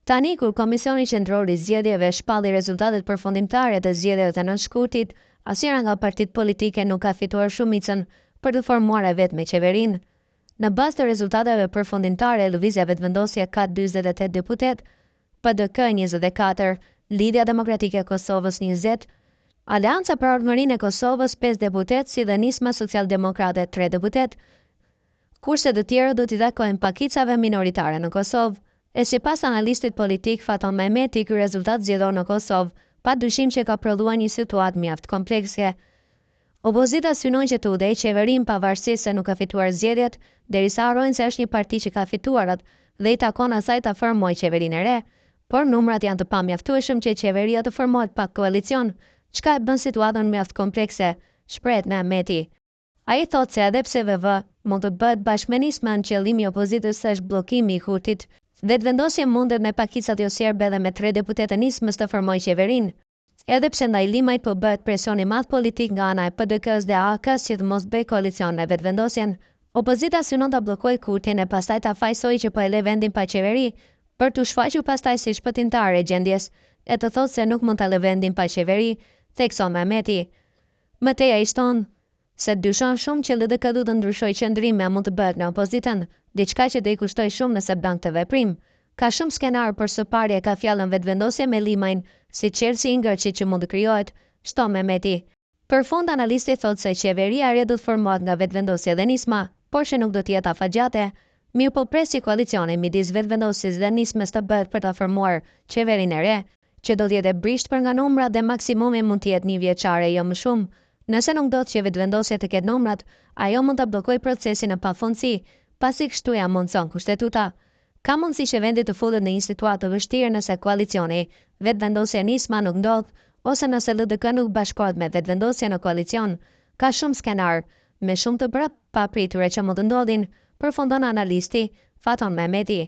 Tani kur Komisioni Qendror i Zgjedhjeve shpalli rezultatet përfundimtare të zgjedhjeve të nënshkurtit, asnjëra nga partitë politike nuk ka fituar shumicën për të formuar e vetë me qeverinë. Në bazë të rezultateve përfundimtare, Lëvizja Vetëvendosje ka 48 deputet, PDK 24, Lidhja Demokratike e Kosovës 20, Aleanca për Ardhmërinë e Kosovës 5 deputet, si dhe Nisma Socialdemokrate 3 deputet, kurse të tjerë do t'i takojnë pakicave minoritare në Kosovë. E sipas analistit politik Faton Mehmeti, ky rezultat zgjedhor në Kosovë padyshim që ka prodhuar një situatë mjaft komplekse. Opozita synon që të udhëheqë qeverinë pavarësisht se nuk ka fituar zgjedhjet, derisa harrojnë se është një parti që ka fituarat dhe i takon asaj ta formojë qeverinë e re, por numrat janë të pamjaftueshëm që qeveria të formohet pa koalicion, çka e bën situatën mjaft komplekse, shprehet Mehmeti. Ai thotë se edhe pse VV mund të bëhet bashkëmenisme, qëllimi i opozitës është bllokimi i Kurtit. Vetëvendosje mundet me pakicat jo serbe dhe me 3 deputet e nismës të formojë qeverinë. Edhe pse ndaj Limajt po bëhet presion i madh politik nga ana e PDK-s dhe AK-s që të mos bëj koalicion me vetëvendosjen, opozita synon ta bllokojë Kurtin e pastaj ta fajsojë që po e le vendin pa qeveri, për t'u shfaqur pastaj si shpëtimtare e gjendjes, e të thotë se nuk mund ta lë vendin pa qeveri, thekson Mehmeti. Mëtej ai shton se dyshon shumë që LDK du të ndryshojë qëndrim e mund të bëhet në opozitën, diçka që do i kushtoj shumë nëse bën këtë veprim. Ka shumë skenar për së pari e ka fjalën vetëvendosje me Limajin, si çelësi i ngërçit që mund të krijohet, shton Mehmeti. Për fund analisti thotë se qeveria e re do të formohet nga vetëvendosja dhe nisma, por që nuk do të jetë afatgjate. Mirë po presi koalicioni midis vetëvendosjes dhe nismës të bëhet për ta formuar qeverinë e re, që do të jetë e brishtër nga numrat dhe maksimumi mund të jetë 1 vjeçare, jo më shumë. Nëse nuk do të që vetëvendosja të ketë numrat, ajo mund ta bllokojë procesin në pafundësi, pasi kështu ja mundson kushtetuta. Ka mundësi që vendi të futet në një situatë të vështirë nëse koalicioni vetëvendosje nisma nuk ndodh, ose nëse LDK nuk bashkohet me vetëvendosje në koalicion. Ka shumë skenar, me shumë të papritura që mund të ndodhin, përfundon analisti Faton Mehmeti.